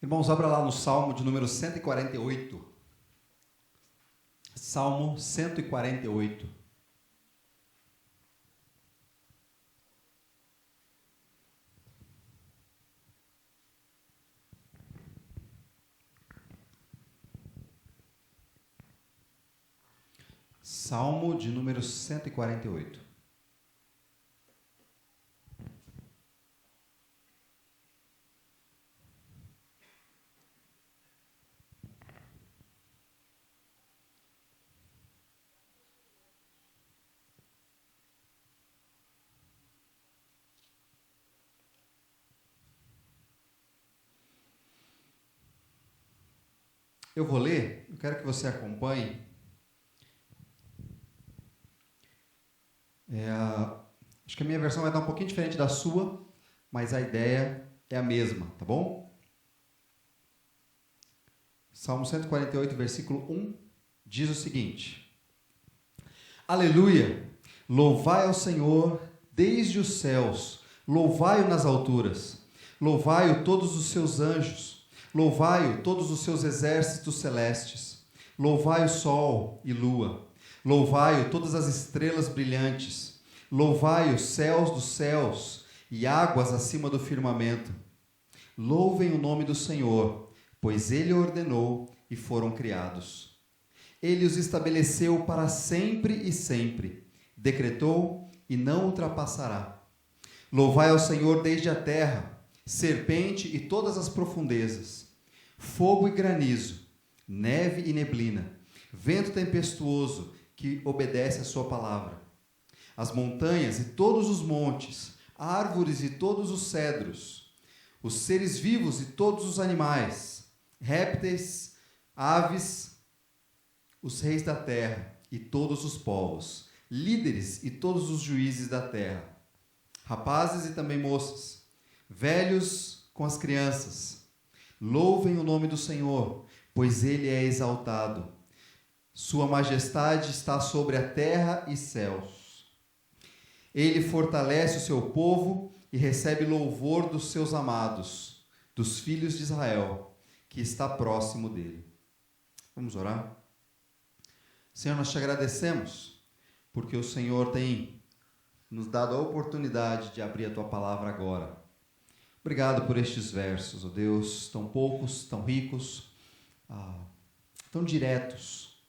Irmãos, abra lá no Salmo de número 148. Salmo 148. Salmo de número 148. Eu vou ler, eu quero que você acompanhe. Acho que a minha versão vai estar um pouquinho diferente da sua, mas a ideia é a mesma, tá bom? Salmo 148, versículo 1, diz o seguinte: Aleluia! Louvai ao Senhor desde os céus, louvai-o nas alturas, louvai-o todos os seus anjos, louvai-o todos os seus exércitos celestes, louvai o sol e lua, louvai-o todas as estrelas brilhantes, louvai os céus dos céus e águas acima do firmamento. Louvem o nome do Senhor, pois Ele ordenou e foram criados. Ele os estabeleceu para sempre e sempre, decretou e não ultrapassará. Louvai ao Senhor desde a terra, serpente e todas as profundezas, fogo e granizo, neve e neblina, vento tempestuoso que obedece à sua palavra. As montanhas e todos os montes, árvores e todos os cedros, os seres vivos e todos os animais, répteis, aves, os reis da terra e todos os povos, líderes e todos os juízes da terra, rapazes e também moças, velhos com as crianças. Louvem o nome do Senhor, pois Ele é exaltado. Sua majestade está sobre a terra e céus. Ele fortalece o seu povo e recebe louvor dos seus amados, dos filhos de Israel, que está próximo dele. Vamos orar? Senhor, nós te agradecemos, porque o Senhor tem nos dado a oportunidade de abrir a tua palavra agora. Obrigado por estes versos, ó Deus, tão poucos, tão ricos, tão diretos.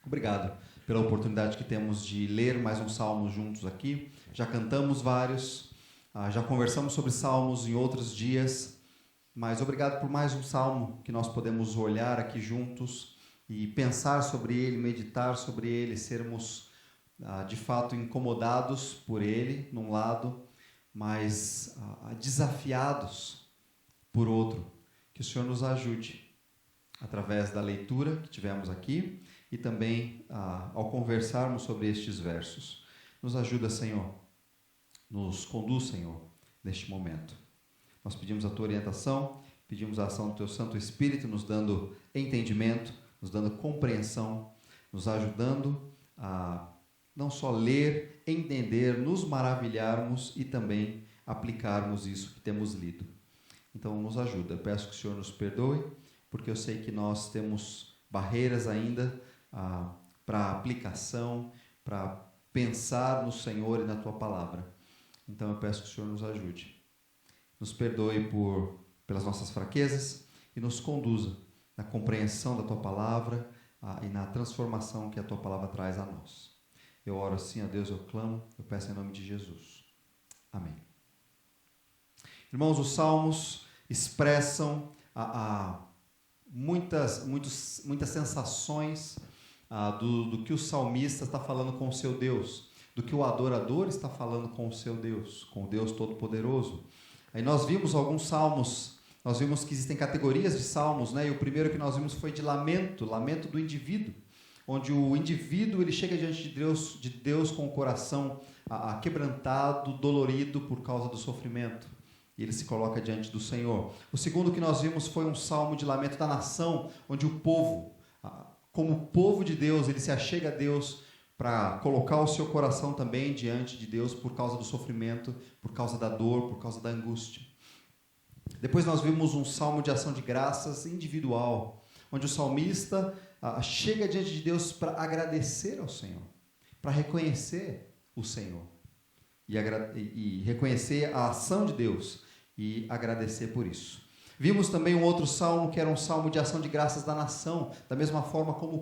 Obrigado pela oportunidade que temos de ler mais um salmo juntos aqui. Já cantamos vários, já conversamos sobre salmos em outros dias, mas obrigado por mais um salmo que nós podemos olhar aqui juntos e pensar sobre ele, meditar sobre ele, sermos de fato incomodados por ele, num lado, mas desafiados por outro. Que o Senhor nos ajude através da leitura que tivemos aqui e também ao conversarmos sobre estes versos. Nos ajuda, Senhor, nos conduz, Senhor, neste momento. Nós pedimos a tua orientação, pedimos a ação do teu Santo Espírito, nos dando entendimento, nos dando compreensão, nos ajudando a não só ler, entender, nos maravilharmos e também aplicarmos isso que temos lido. Então, nos ajuda. Eu peço que o Senhor nos perdoe, porque eu sei que nós temos barreiras ainda para aplicação, para pensar no Senhor e na tua palavra. Então, eu peço que o Senhor nos ajude. Nos perdoe pelas nossas fraquezas e nos conduza na compreensão da tua palavra e na transformação que a tua palavra traz a nós. Eu oro assim, a Deus eu clamo, eu peço em nome de Jesus. Amém. Irmãos, os salmos expressam muitas sensações do que o salmista está falando com o seu Deus, do que o adorador está falando com o seu Deus, com o Deus Todo-Poderoso. Aí nós vimos alguns salmos, nós vimos que existem categorias de salmos, né? E o primeiro que nós vimos foi de lamento do indivíduo, onde o indivíduo ele chega diante de Deus com o coração quebrantado, dolorido por causa do sofrimento, e ele se coloca diante do Senhor. O segundo que nós vimos foi um salmo de lamento da nação, onde o povo, como povo de Deus, ele se achega a Deus para colocar o seu coração também diante de Deus por causa do sofrimento, por causa da dor, por causa da angústia. Depois nós vimos um salmo de ação de graças individual, onde o salmista chega diante de Deus para agradecer ao Senhor, para reconhecer o Senhor e reconhecer a ação de Deus e agradecer por isso. Vimos também um outro salmo, que era um salmo de ação de graças da nação, da mesma forma como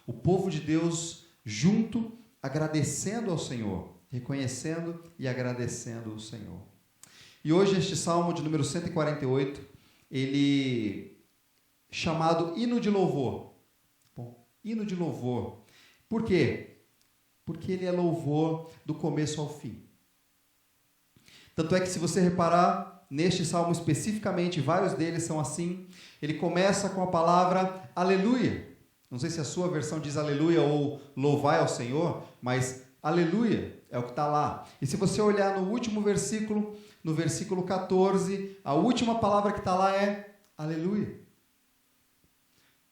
o povo de Deus junto, agradecendo ao Senhor, reconhecendo e agradecendo o Senhor. E hoje este salmo de número 148, ele chamado hino de louvor. Bom, hino de louvor. Por quê? Porque ele é louvor do começo ao fim. Tanto é que, se você reparar, neste salmo especificamente, vários deles são assim, ele começa com a palavra aleluia. Não sei se a sua versão diz aleluia ou louvai ao Senhor, mas aleluia é o que está lá. E se você olhar no último versículo, no versículo 14, a última palavra que está lá é aleluia.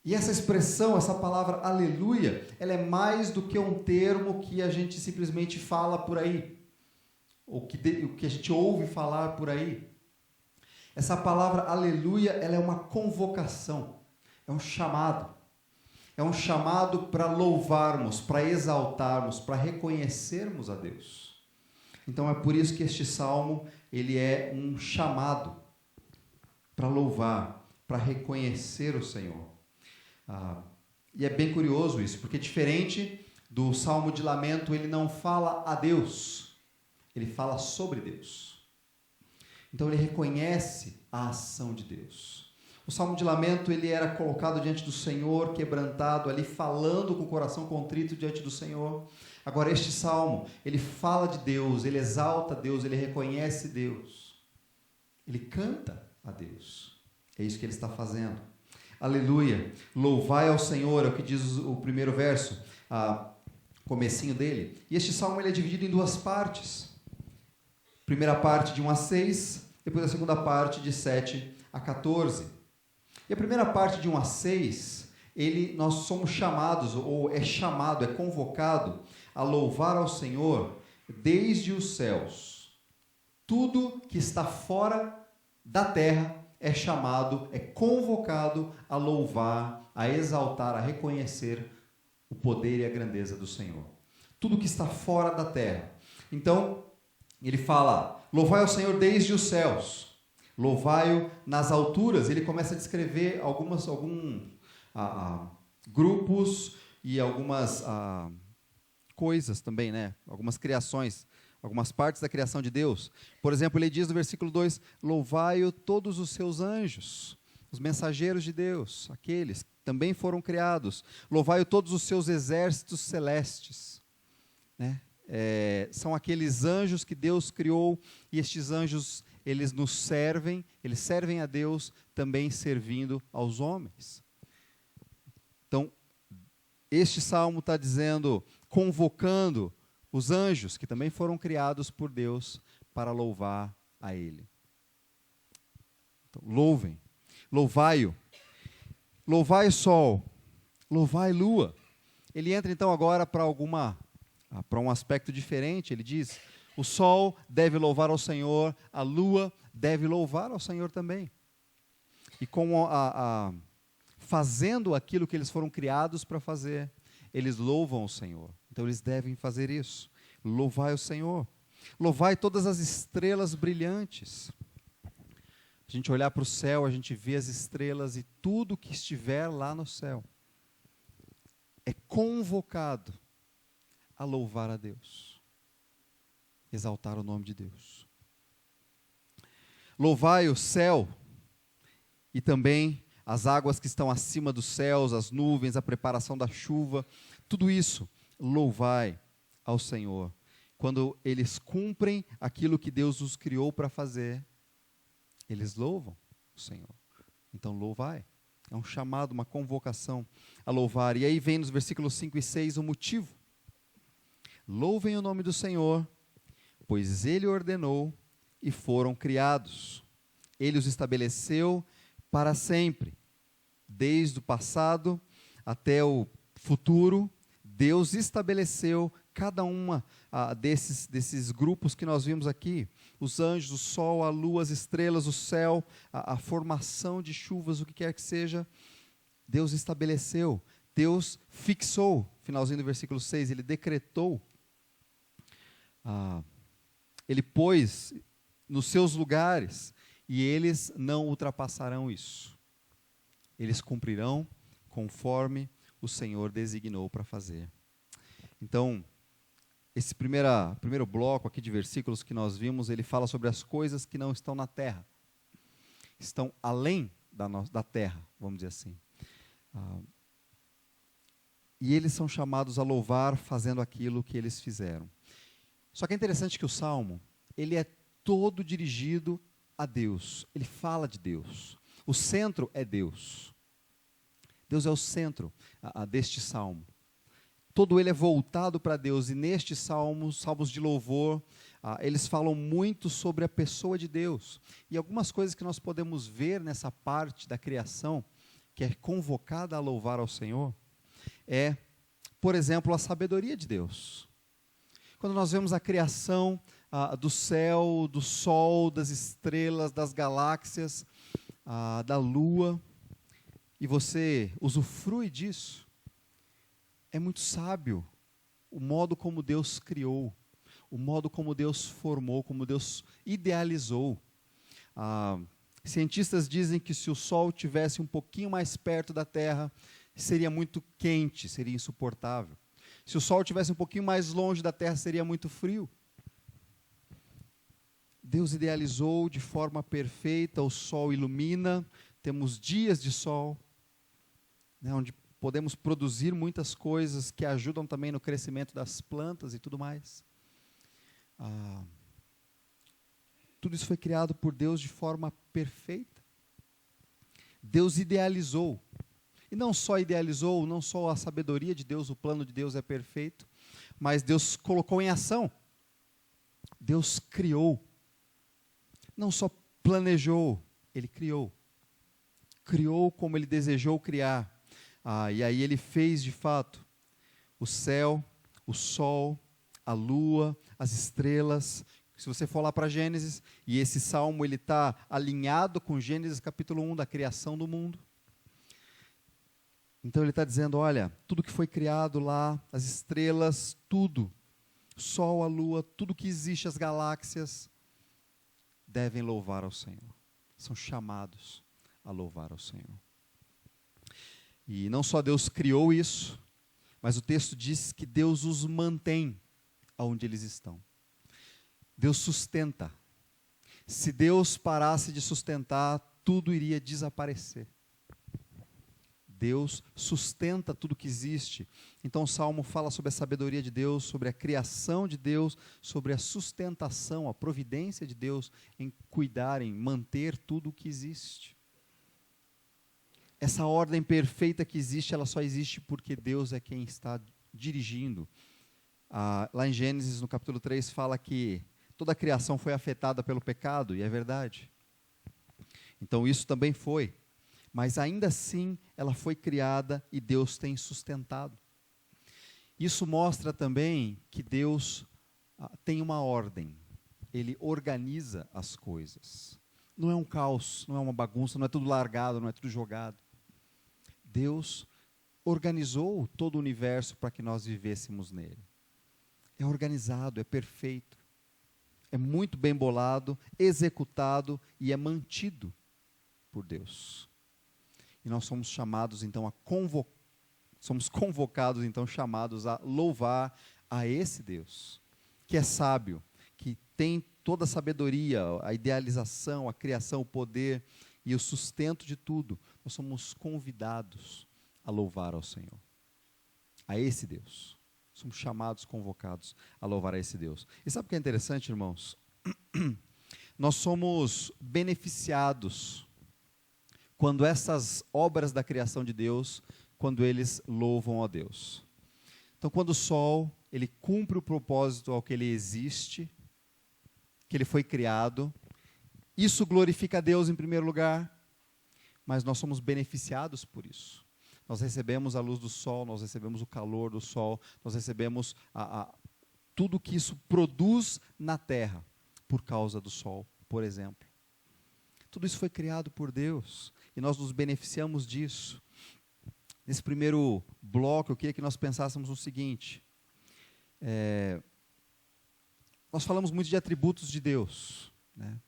E essa expressão, essa palavra aleluia, ela é mais do que um termo que a gente simplesmente fala por aí, ou que a gente ouve falar por aí. Essa palavra aleluia, ela é uma convocação, é um chamado. É um chamado para louvarmos, para exaltarmos, para reconhecermos a Deus. Então é por isso que este salmo, ele é um chamado para louvar, para reconhecer o Senhor. E é bem curioso isso, porque diferente do salmo de lamento, ele não fala a Deus, ele fala sobre Deus. Então ele reconhece a ação de Deus. O salmo de lamento, ele era colocado diante do Senhor, quebrantado ali, falando com o coração contrito diante do Senhor. Agora este salmo, ele fala de Deus, ele exalta Deus, ele reconhece Deus. Ele canta a Deus. É isso que ele está fazendo. Aleluia, louvai ao Senhor, é o que diz o primeiro verso, comecinho dele. E este salmo, ele é dividido em duas partes. Primeira parte de 1 a 6, depois a segunda parte de 7 a 14. E a primeira parte de 1 a 6, nós somos chamados, ou é chamado, é convocado a louvar ao Senhor desde os céus. Tudo que está fora da terra é chamado, é convocado a louvar, a exaltar, a reconhecer o poder e a grandeza do Senhor. Tudo que está fora da terra. Então, ele fala, louvai ao Senhor desde os céus, louvai-o nas alturas. Ele começa a descrever alguns grupos e algumas coisas também, né? Algumas criações, algumas partes da criação de Deus. Por exemplo, ele diz no versículo 2, louvai-o todos os seus anjos, os mensageiros de Deus, aqueles que também foram criados. Louvai-o todos os seus exércitos celestes, né? São aqueles anjos que Deus criou, e estes anjos, eles nos servem, eles servem a Deus também servindo aos homens. Então, este salmo está dizendo, convocando os anjos, que também foram criados por Deus, para louvar a Ele. Então, louvem, louvai-o, louvai sol, louvai lua. Ele entra então agora para um aspecto diferente. Ele diz, o sol deve louvar ao Senhor, a lua deve louvar ao Senhor também. E como fazendo aquilo que eles foram criados para fazer, eles louvam o Senhor. Então eles devem fazer isso. Louvai o Senhor. Louvai todas as estrelas brilhantes. A gente olhar para o céu, a gente vê as estrelas e tudo que estiver lá no céu é convocado a louvar a Deus, exaltar o nome de Deus. Louvai o céu e também as águas que estão acima dos céus, as nuvens, a preparação da chuva, tudo isso, louvai ao Senhor. Quando eles cumprem aquilo que Deus os criou para fazer, eles louvam o Senhor. Então louvai. É um chamado, uma convocação a louvar. E aí vem nos versículos 5 e 6 o motivo. Louvem o nome do Senhor, pois Ele ordenou e foram criados. Ele os estabeleceu para sempre. Desde o passado até o futuro, Deus estabeleceu cada uma desses grupos que nós vimos aqui, os anjos, o sol, a lua, as estrelas, o céu, a formação de chuvas, o que quer que seja, Deus estabeleceu, Deus fixou, finalzinho do versículo 6, Ele decretou, Ele pôs nos seus lugares, e eles não ultrapassarão isso. Eles cumprirão conforme o Senhor designou para fazer. Então, esse primeiro bloco aqui de versículos que nós vimos, ele fala sobre as coisas que não estão na terra. Estão além da terra, vamos dizer assim. E eles são chamados a louvar fazendo aquilo que eles fizeram. Só que é interessante que o Salmo, ele é todo dirigido a Deus. Ele fala de Deus. O centro é Deus. Deus é o centro deste Salmo. Todo ele é voltado para Deus. E neste Salmo, salmos de louvor, eles falam muito sobre a pessoa de Deus. E algumas coisas que nós podemos ver nessa parte da criação, que é convocada a louvar ao Senhor, é, por exemplo, a sabedoria de Deus. Quando nós vemos a criação do céu, do sol, das estrelas, das galáxias, da lua, e você usufrui disso, é muito sábio o modo como Deus criou, o modo como Deus formou, como Deus idealizou. Cientistas dizem que se o Sol tivesse um pouquinho mais perto da Terra, seria muito quente, seria insuportável. Se o Sol tivesse um pouquinho mais longe da Terra, seria muito frio. Deus idealizou de forma perfeita, o Sol ilumina, temos dias de sol, né, onde podemos produzir muitas coisas que ajudam também no crescimento das plantas e tudo mais. Tudo isso foi criado por Deus de forma perfeita. Deus idealizou. E não só idealizou, não só a sabedoria de Deus, o plano de Deus é perfeito, mas Deus colocou em ação. Deus criou. Não só planejou, Ele criou. Criou como Ele desejou criar. E aí Ele fez de fato o céu, o sol, a lua, as estrelas. Se você for lá para Gênesis, e esse salmo ele está alinhado com Gênesis capítulo 1, da criação do mundo. Então ele está dizendo, olha, tudo que foi criado lá, as estrelas, tudo, o sol, a lua, tudo que existe, as galáxias, devem louvar ao Senhor. São chamados a louvar ao Senhor. E não só Deus criou isso, mas o texto diz que Deus os mantém onde eles estão. Deus sustenta. Se Deus parasse de sustentar, tudo iria desaparecer. Deus sustenta tudo que existe. Então o Salmo fala sobre a sabedoria de Deus, sobre a criação de Deus, sobre a sustentação, a providência de Deus em cuidar, em manter tudo o que existe. Essa ordem perfeita que existe, ela só existe porque Deus é quem está dirigindo. Lá em Gênesis, no capítulo 3, fala que toda a criação foi afetada pelo pecado, e é verdade. Então isso também foi. Mas ainda assim, ela foi criada e Deus tem sustentado. Isso mostra também que Deus tem uma ordem. Ele organiza as coisas. Não é um caos, não é uma bagunça, não é tudo largado, não é tudo jogado. Deus organizou todo o universo para que nós vivêssemos nele. É organizado, é perfeito. É muito bem bolado, executado e é mantido por Deus. E nós somos chamados então somos convocados então, chamados a louvar a esse Deus, que é sábio, que tem toda a sabedoria, a idealização, a criação, o poder e o sustento de tudo. Nós somos convidados a louvar ao Senhor, a esse Deus. Somos chamados, convocados a louvar a esse Deus. E sabe o que é interessante, irmãos? Nós somos beneficiados quando essas obras da criação de Deus, quando eles louvam a Deus. Então, quando o sol, ele cumpre o propósito ao que ele existe, que ele foi criado, isso glorifica a Deus em primeiro lugar, mas nós somos beneficiados por isso. Nós recebemos a luz do sol, nós recebemos o calor do sol, nós recebemos tudo que isso produz na terra, por causa do sol, por exemplo. Tudo isso foi criado por Deus, e nós nos beneficiamos disso. Nesse primeiro bloco, eu queria que nós pensássemos no seguinte, nós falamos muito de atributos de Deus, né?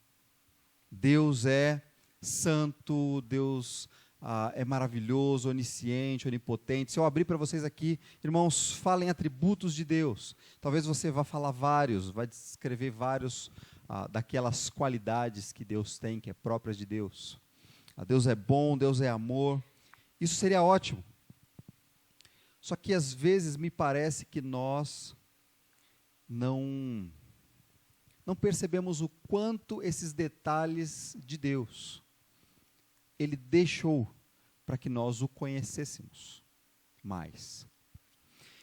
Deus é santo, Deus é maravilhoso, onisciente, onipotente. Se eu abrir para vocês aqui, irmãos, falem atributos de Deus. Talvez você vá falar vários, vai descrever vários daquelas qualidades que Deus tem, que é próprias de Deus. Deus é bom, Deus é amor. Isso seria ótimo. Só que às vezes me parece que nós não percebemos o quanto esses detalhes de Deus Ele deixou para que nós o conhecêssemos mais.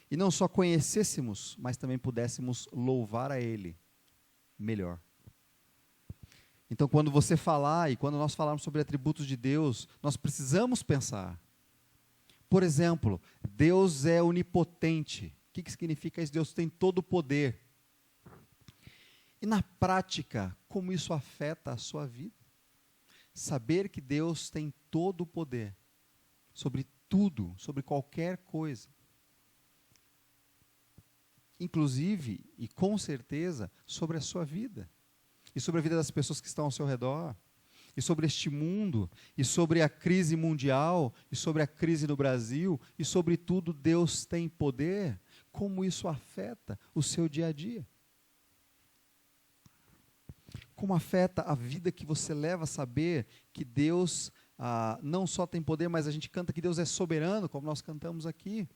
E não só conhecêssemos, mas também pudéssemos louvar a Ele melhor. Então, quando você falar, e quando nós falarmos sobre atributos de Deus, nós precisamos pensar. Por exemplo, Deus é onipotente. O que significa isso? Deus tem todo o poder. E na prática, como isso afeta a sua vida? Saber que Deus tem todo o poder sobre tudo, sobre qualquer coisa. Inclusive, e com certeza, sobre a sua vida. E sobre a vida das pessoas que estão ao seu redor. E sobre este mundo. E sobre a crise mundial. E sobre a crise no Brasil. E sobre tudo, Deus tem poder. Como isso afeta o seu dia a dia? Como afeta a vida que você leva a saber que Deus não só tem poder, mas a gente canta que Deus é soberano, como nós cantamos aqui.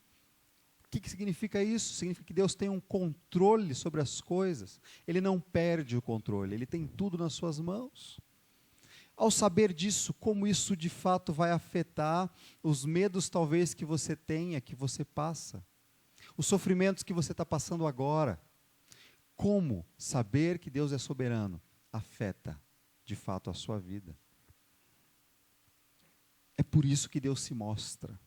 O que significa isso? Significa que Deus tem um controle sobre as coisas. Ele não perde o controle, Ele tem tudo nas suas mãos. Ao saber disso, como isso de fato vai afetar os medos talvez que você tenha, que você passa, os sofrimentos que você está passando agora. Como saber que Deus é soberano afeta, de fato, a sua vida. É por isso que Deus se mostra.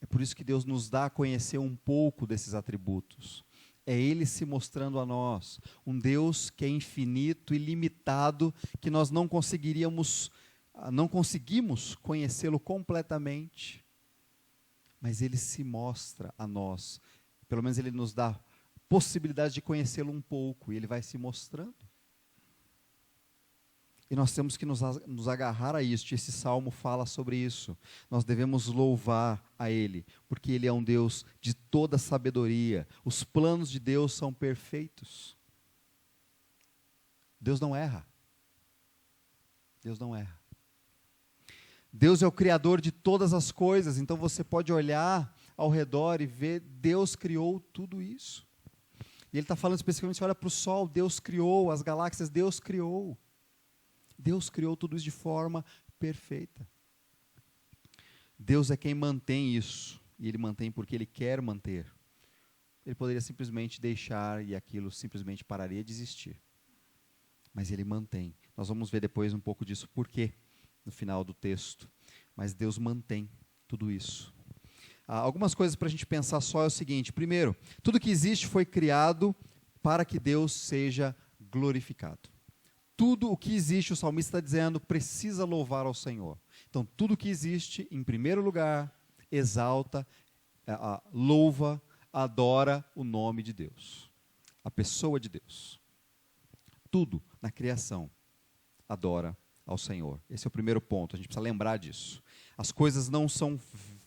É por isso que Deus nos dá a conhecer um pouco desses atributos. É Ele se mostrando a nós, um Deus que é infinito e limitado, que nós não conseguimos conhecê-lo completamente, mas Ele se mostra a nós. Pelo menos Ele nos dá possibilidade de conhecê-lo um pouco, e Ele vai se mostrando. E nós temos que nos agarrar a isso. Esse salmo fala sobre isso. Nós devemos louvar a Ele, porque Ele é um Deus de toda sabedoria. Os planos de Deus são perfeitos. Deus não erra. Deus não erra. Deus é o Criador de todas as coisas, então você pode olhar ao redor e ver, Deus criou tudo isso. E Ele está falando especificamente, você olha para o Sol, Deus criou, as galáxias, Deus criou. Deus criou tudo isso de forma perfeita. Deus é quem mantém isso, e Ele mantém porque Ele quer manter. Ele poderia simplesmente deixar e aquilo simplesmente pararia de existir. Mas Ele mantém. Nós vamos ver depois um pouco disso, por quê, no final do texto. Mas Deus mantém tudo isso. Algumas coisas para a gente pensar só é o seguinte. Primeiro, tudo que existe foi criado para que Deus seja glorificado. Tudo o que existe, o salmista está dizendo, precisa louvar ao Senhor. Então, tudo que existe, em primeiro lugar, exalta, louva, adora o nome de Deus. A pessoa de Deus. Tudo na criação adora ao Senhor. Esse é o primeiro ponto, a gente precisa lembrar disso. As coisas não são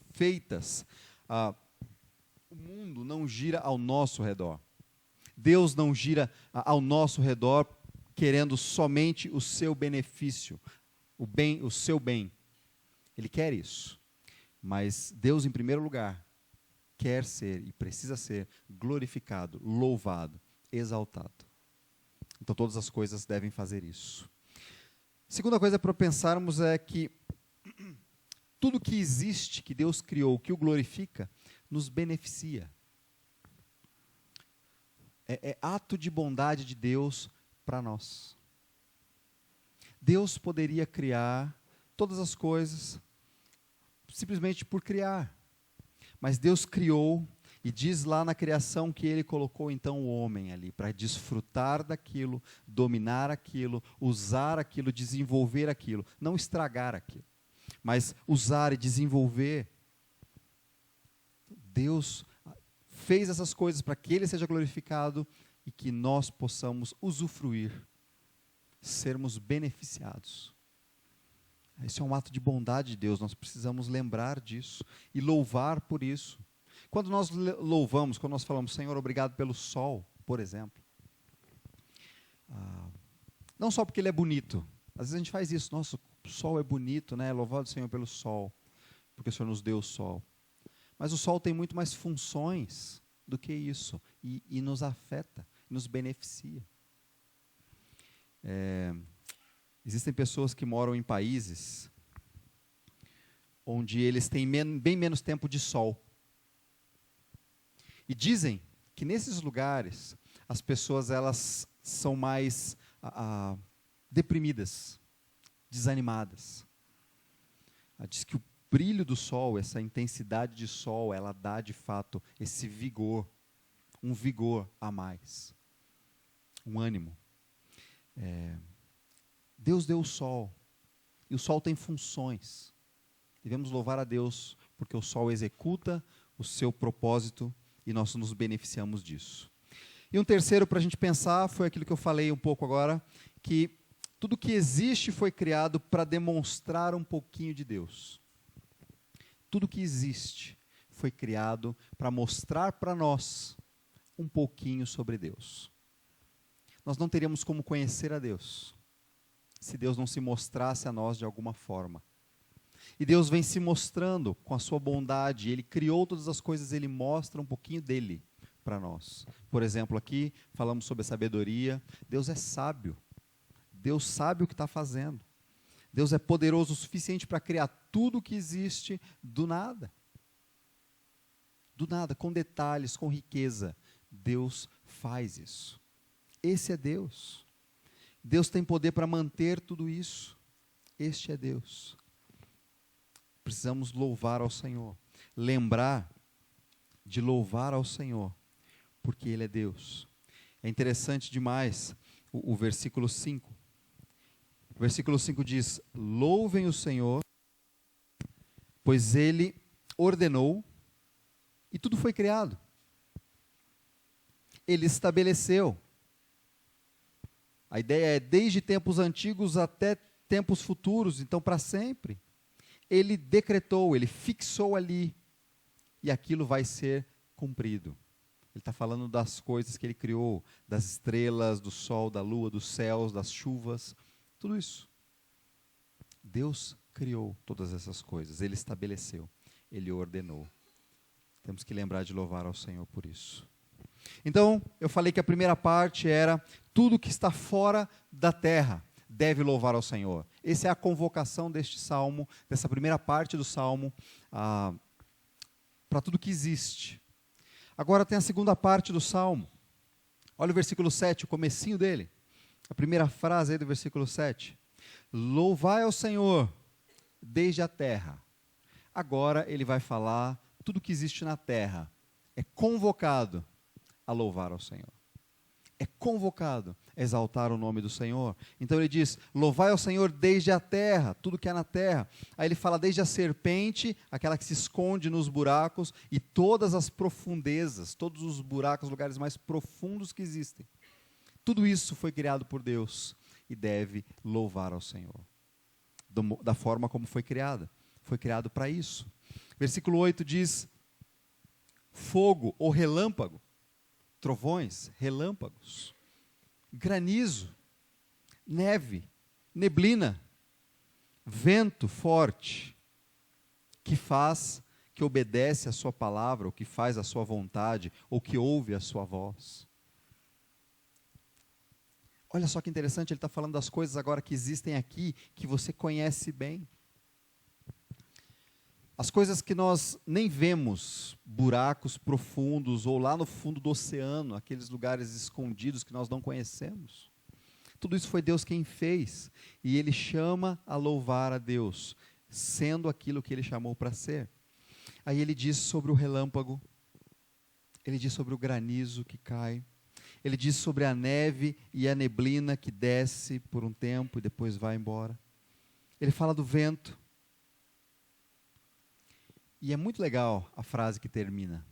feitas, o mundo não gira ao nosso redor. Deus não gira ao nosso redor querendo somente o seu benefício, o seu bem. Ele quer isso. Mas Deus, em primeiro lugar, quer ser e precisa ser glorificado, louvado, exaltado. Então todas as coisas devem fazer isso. Segunda coisa para pensarmos é que tudo que existe, que Deus criou, que o glorifica, nos beneficia. É ato de bondade de Deus para nós. Deus poderia criar todas as coisas simplesmente por criar. Mas Deus criou E diz lá na criação que ele colocou então o homem ali para desfrutar daquilo, dominar aquilo, usar aquilo, desenvolver aquilo, não estragar aquilo, mas usar e desenvolver. Deus fez essas coisas para que ele seja glorificado e que nós possamos usufruir, sermos beneficiados. Esse é um ato de bondade de Deus, nós precisamos lembrar disso e louvar por isso. Quando nós louvamos, quando nós falamos, Senhor, obrigado pelo sol, por exemplo, não só porque ele é bonito, às vezes a gente faz isso, nossa, o sol é bonito, né? Louvado Senhor pelo sol, porque o Senhor nos deu o sol. Mas o sol tem muito mais funções do que isso, e nos afeta, nos beneficia. Existem pessoas que moram em países onde eles têm bem menos tempo de sol. E dizem que nesses lugares as pessoas elas são mais deprimidas, desanimadas. Diz que o brilho do sol, essa intensidade de sol, ela dá de fato esse vigor, um vigor a mais, um ânimo. Deus deu o sol, e o sol tem funções. Devemos louvar a Deus, porque o sol executa o seu propósito e nós nos beneficiamos disso. E um terceiro para a gente pensar foi aquilo que eu falei um pouco agora, que tudo que existe foi criado para demonstrar um pouquinho de Deus. Tudo que existe foi criado para mostrar para nós um pouquinho sobre Deus. Nós não teríamos como conhecer a Deus se Deus não se mostrasse a nós de alguma forma. E Deus vem se mostrando com a sua bondade, Ele criou todas as coisas, Ele mostra um pouquinho dEle para nós. Por exemplo, aqui falamos sobre a sabedoria. Deus é sábio, Deus sabe o que está fazendo. Deus é poderoso o suficiente para criar tudo o que existe do nada. Do nada, com detalhes, com riqueza. Deus faz isso. Esse é Deus. Deus tem poder para manter tudo isso. Este é Deus. Precisamos louvar ao Senhor. Lembrar de louvar ao Senhor, porque Ele é Deus. É interessante demais o versículo 5. O versículo 5 diz: louvem o Senhor, pois Ele ordenou e tudo foi criado. Ele estabeleceu. A ideia é desde tempos antigos até tempos futuros, então para sempre. Ele decretou, Ele fixou ali, e aquilo vai ser cumprido. Ele está falando das coisas que Ele criou, das estrelas, do sol, da lua, dos céus, das chuvas, tudo isso. Deus criou todas essas coisas, Ele estabeleceu, Ele ordenou. Temos que lembrar de louvar ao Senhor por isso. Então, eu falei que a primeira parte era tudo que está fora da terra deve louvar ao Senhor. Essa é a convocação deste salmo, dessa primeira parte do salmo, para tudo que existe. Agora tem a segunda parte do salmo. Olha o versículo 7, o comecinho dele. A primeira frase aí do versículo 7. Louvai ao Senhor desde a terra. Agora ele vai falar tudo que existe na terra. É convocado a louvar ao Senhor. É convocado a exaltar o nome do Senhor. Então ele diz, louvai ao Senhor desde a terra, tudo que há na terra. Aí ele fala desde a serpente, aquela que se esconde nos buracos, e todas as profundezas, todos os buracos, lugares mais profundos que existem. Tudo isso foi criado por Deus e deve louvar ao Senhor. Da forma como foi criada. Foi criado para isso. Versículo 8 diz, fogo ou relâmpago, trovões, relâmpagos, granizo, neve, neblina, vento forte, que obedece a sua palavra, ou que faz a sua vontade, ou que ouve a sua voz. Olha só que interessante, ele está falando das coisas agora que existem aqui, que você conhece bem. As coisas que nós nem vemos, buracos profundos, ou lá no fundo do oceano, aqueles lugares escondidos que nós não conhecemos. Tudo isso foi Deus quem fez, e Ele chama a louvar a Deus, sendo aquilo que Ele chamou para ser. Aí Ele diz sobre o relâmpago, Ele diz sobre o granizo que cai. Ele diz sobre a neve e a neblina que desce por um tempo e depois vai embora. Ele fala do vento. E é muito legal a frase que termina.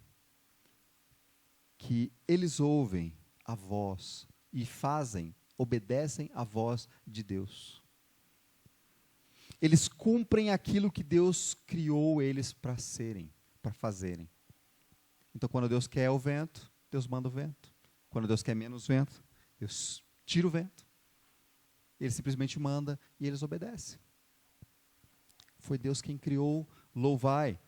Que eles ouvem a voz e obedecem à voz de Deus. Eles cumprem aquilo que Deus criou eles para serem, para fazerem. Então, quando Deus quer o vento, Deus manda o vento. Quando Deus quer menos vento, Deus tira o vento. Ele simplesmente manda e eles obedecem. Foi Deus quem criou, louvai.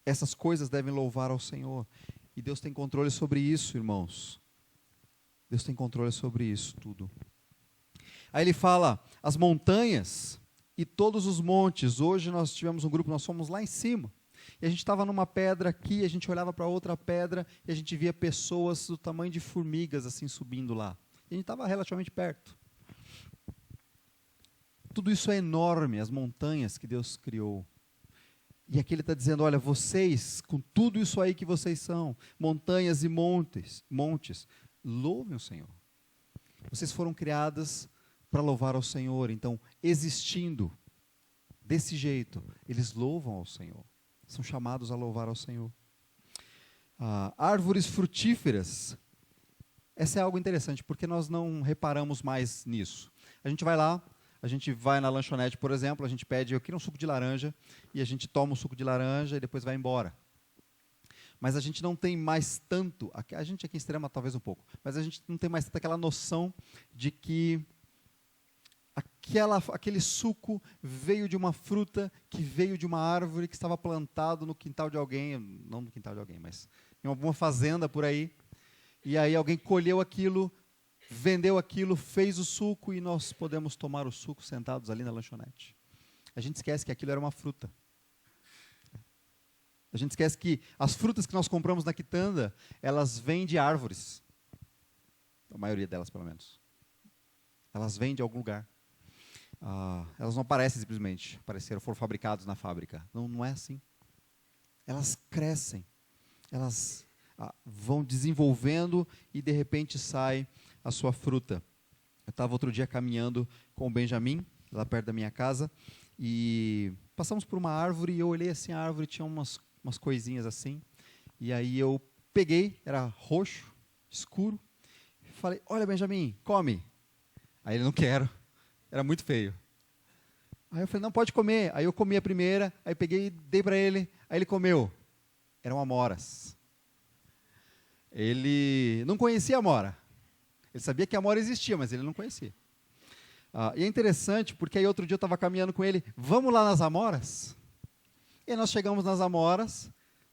Essas coisas devem louvar ao Senhor. E Deus tem controle sobre isso, irmãos. Deus tem controle sobre isso tudo. Aí ele fala, as montanhas e todos os montes. Hoje nós tivemos um grupo, nós fomos lá em cima. E a gente estava numa pedra aqui, a gente olhava para outra pedra e a gente via pessoas do tamanho de formigas assim subindo lá. E a gente estava relativamente perto. Tudo isso é enorme, as montanhas que Deus criou. E aqui ele está dizendo, olha, vocês, com tudo isso aí que vocês são, montanhas e montes, louvem o Senhor. Vocês foram criadas para louvar ao Senhor, então, existindo desse jeito, eles louvam ao Senhor. São chamados a louvar ao Senhor. Árvores frutíferas. Essa é algo interessante, porque nós não reparamos mais nisso. A gente vai lá, a gente vai na lanchonete, por exemplo, a gente pede, eu quero um suco de laranja, e a gente toma o suco de laranja e depois vai embora. Mas a gente não tem mais tanto, a gente aqui em Extrema talvez um pouco, mas a gente não tem mais tanto aquela noção de que aquele suco veio de uma fruta que veio de uma árvore que estava plantado no quintal de alguém, não no quintal de alguém, mas em alguma fazenda por aí, e aí alguém colheu aquilo, vendeu aquilo, fez o suco e nós podemos tomar o suco sentados ali na lanchonete. A gente esquece que aquilo era uma fruta. A gente esquece que as frutas que nós compramos na quitanda, elas vêm de árvores. A maioria delas, pelo menos. Elas vêm de algum lugar. Elas não aparecem simplesmente, foram fabricados na fábrica. Não é assim. Elas crescem, elas vão desenvolvendo e de repente sai a sua fruta. Eu estava outro dia caminhando com o Benjamin, lá perto da minha casa, e passamos por uma árvore e eu olhei assim, a árvore tinha umas coisinhas assim, e aí eu peguei, era roxo, escuro, e falei, olha Benjamin, come. Aí ele, não quero. Era muito feio. Aí eu falei, não, pode comer. Aí eu comi a primeira, aí peguei e dei para ele, aí ele comeu. Eram amoras. Ele não conhecia a amora. Ele sabia que a amora existia, mas ele não conhecia. E é interessante, porque aí outro dia eu estava caminhando com ele, vamos lá nas amoras? E aí nós chegamos nas amoras,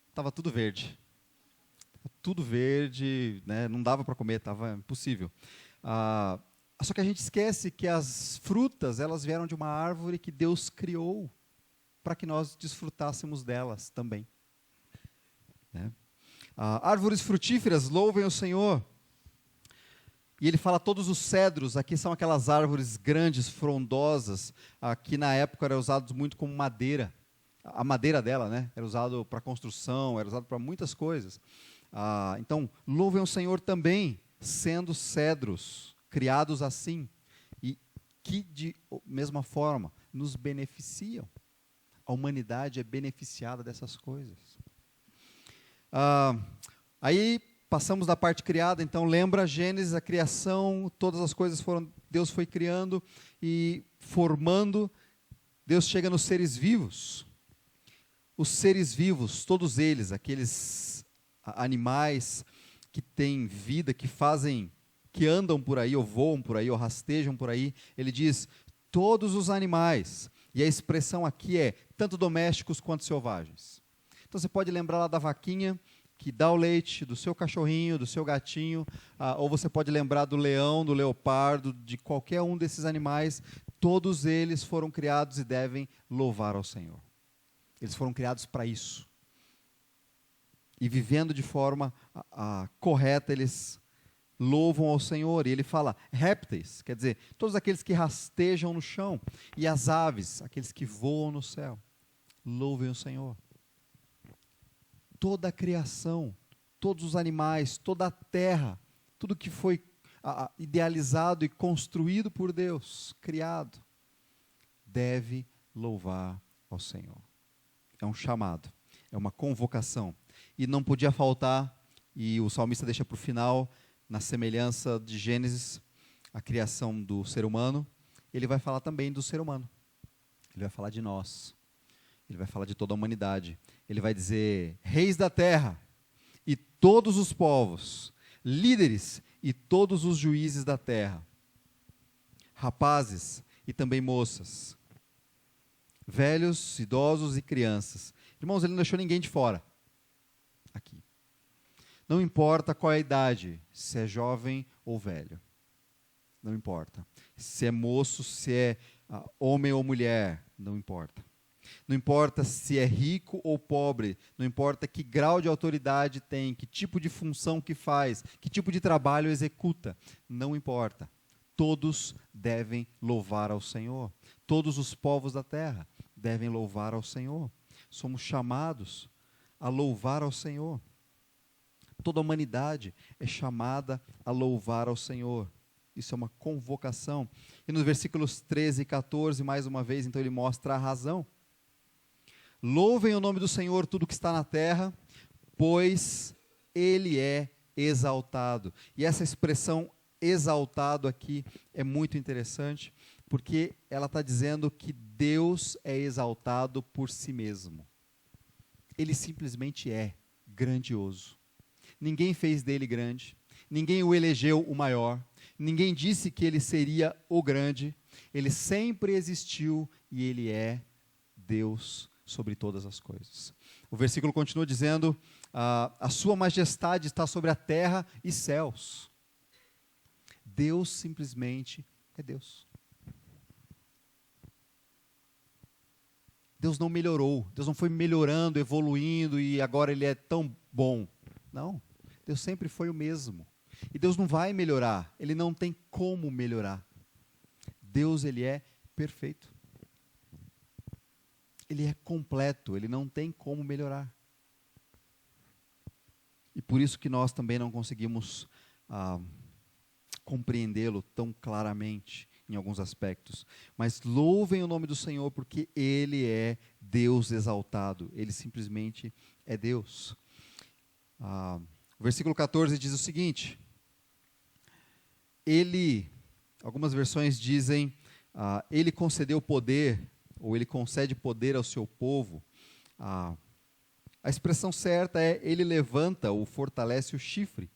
estava tudo verde. Tudo verde, né, não dava para comer, estava impossível. Só que a gente esquece que as frutas, elas vieram de uma árvore que Deus criou para que nós desfrutássemos delas também. Né? Árvores frutíferas, louvem o Senhor. E ele fala todos os cedros, aqui são aquelas árvores grandes, frondosas, que na época eram usadas muito como madeira. A madeira dela, né, era usada para construção, era usada para muitas coisas. Então, louvem o Senhor também, sendo cedros, criados assim, e que de mesma forma nos beneficiam. A humanidade é beneficiada dessas coisas. Aí passamos da parte criada, então lembra Gênesis, a criação, todas as coisas Deus foi criando e formando. Deus chega nos seres vivos. Os seres vivos, todos eles, aqueles animais que têm vida, que andam por aí, ou voam por aí, ou rastejam por aí, ele diz, todos os animais, e a expressão aqui é, tanto domésticos quanto selvagens. Então você pode lembrar lá da vaquinha, que dá o leite, do seu cachorrinho, do seu gatinho, ou você pode lembrar do leão, do leopardo, de qualquer um desses animais, todos eles foram criados e devem louvar ao Senhor. Eles foram criados para isso. E vivendo de forma correta, eles louvam ao Senhor. E ele fala répteis, quer dizer, todos aqueles que rastejam no chão. E as aves, aqueles que voam no céu. Louvem o Senhor. Toda a criação, todos os animais, toda a terra, tudo que foi idealizado e construído por Deus, criado, deve louvar ao Senhor. É um chamado, é uma convocação. E não podia faltar, e o salmista deixa para o final, na semelhança de Gênesis, a criação do ser humano, ele vai falar também do ser humano. Ele vai falar de nós. Ele vai falar de toda a humanidade. Ele vai dizer: reis da terra e todos os povos, líderes e todos os juízes da terra, rapazes e também moças, velhos, idosos e crianças. Irmãos, ele não deixou ninguém de fora aqui. Não importa qual é a idade, se é jovem ou velho. Não importa. Se é moço, se é homem ou mulher, não importa. Não importa se é rico ou pobre, não importa que grau de autoridade tem, que tipo de função que faz, que tipo de trabalho executa, não importa. Todos devem louvar ao Senhor. Todos os povos da terra devem louvar ao Senhor. Somos chamados a louvar ao Senhor. Toda a humanidade é chamada a louvar ao Senhor. Isso é uma convocação. E nos versículos 13 e 14, mais uma vez, então ele mostra a razão. Louvem o nome do Senhor tudo que está na terra, pois Ele é exaltado. E essa expressão exaltado aqui é muito interessante, porque ela está dizendo que Deus é exaltado por si mesmo. Ele simplesmente é grandioso. Ninguém fez dele grande, ninguém o elegeu o maior, ninguém disse que ele seria o grande. Ele sempre existiu e ele é Deus sobre todas as coisas. O versículo continua dizendo: a sua majestade está sobre a terra e céus. Deus simplesmente é Deus. Deus não melhorou, Deus não foi melhorando, evoluindo e agora ele é tão bom. Não, Deus sempre foi o mesmo. E Deus não vai melhorar, ele não tem como melhorar. Deus, ele é perfeito. Ele é completo, ele não tem como melhorar. E por isso que nós também não conseguimos compreendê-lo tão claramente em alguns aspectos. Mas louvem o nome do Senhor porque Ele é Deus exaltado. Ele simplesmente é Deus. O versículo 14 diz o seguinte: algumas versões dizem, Ele concedeu poder, ou Ele concede poder ao seu povo. A expressão certa é: Ele levanta ou fortalece o chifre.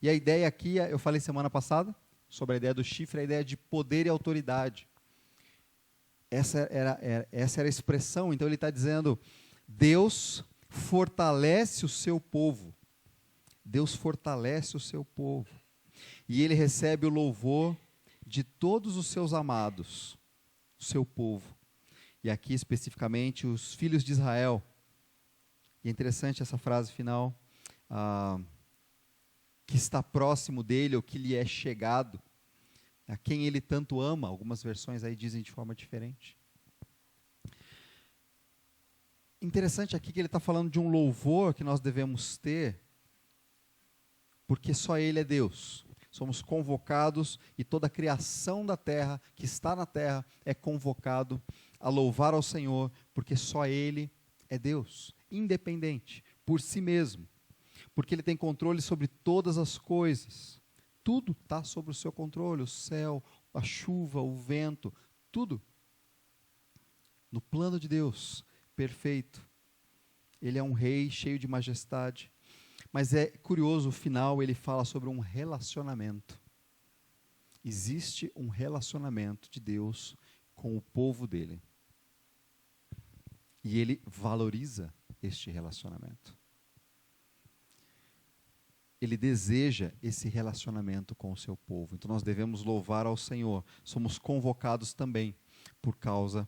E a ideia aqui, eu falei semana passada, sobre a ideia do chifre, a ideia de poder e autoridade. Essa era a expressão. Então ele está dizendo: Deus fortalece o seu povo. Deus fortalece o seu povo. E ele recebe o louvor de todos os seus amados, o seu povo. E aqui especificamente os filhos de Israel. E é interessante essa frase final, que está próximo dele, ou que lhe é chegado, a quem ele tanto ama. Algumas versões aí dizem de forma diferente. Interessante aqui que ele está falando de um louvor que nós devemos ter, porque só ele é Deus. Somos convocados, e toda a criação da terra, que está na terra, é convocado a louvar ao Senhor, porque só ele é Deus, independente, por si mesmo. Porque ele tem controle sobre todas as coisas. Tudo está sob o seu controle, o céu, a chuva, o vento, tudo. No plano de Deus, perfeito. Ele é um rei cheio de majestade. Mas é curioso, o final ele fala sobre um relacionamento. Existe um relacionamento de Deus com o povo dele. E ele valoriza este relacionamento. Ele deseja esse relacionamento com o seu povo. Então nós devemos louvar ao Senhor. Somos convocados também por causa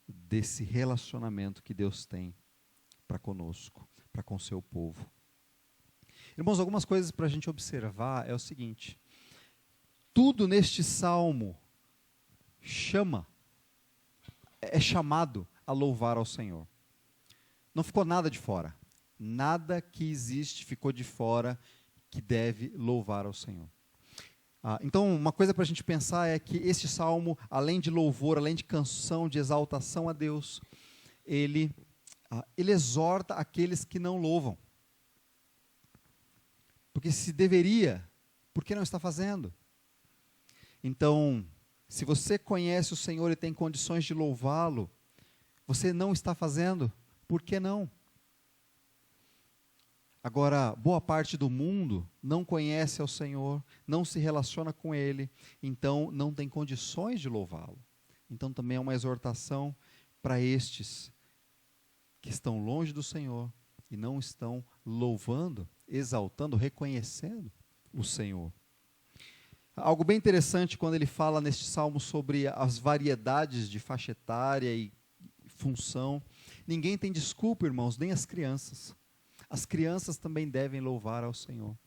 desse relacionamento que Deus tem para conosco, para com o seu povo. Irmãos, algumas coisas para a gente observar é o seguinte: tudo neste salmo é chamado a louvar ao Senhor. Não ficou nada de fora. Nada que existe ficou de fora que deve louvar ao Senhor. Então, uma coisa para a gente pensar é que este salmo, além de louvor, além de canção, de exaltação a Deus, ele exorta aqueles que não louvam. Porque se deveria, por que não está fazendo? Então, se você conhece o Senhor e tem condições de louvá-lo, você não está fazendo, por que não? Agora, boa parte do mundo não conhece ao Senhor, não se relaciona com Ele, então não tem condições de louvá-lo. Então também é uma exortação para estes que estão longe do Senhor e não estão louvando, exaltando, reconhecendo o Senhor. Algo bem interessante quando ele fala neste salmo sobre as variedades de faixa etária e função. Ninguém tem desculpa, irmãos, nem as crianças. As crianças também devem louvar ao Senhor.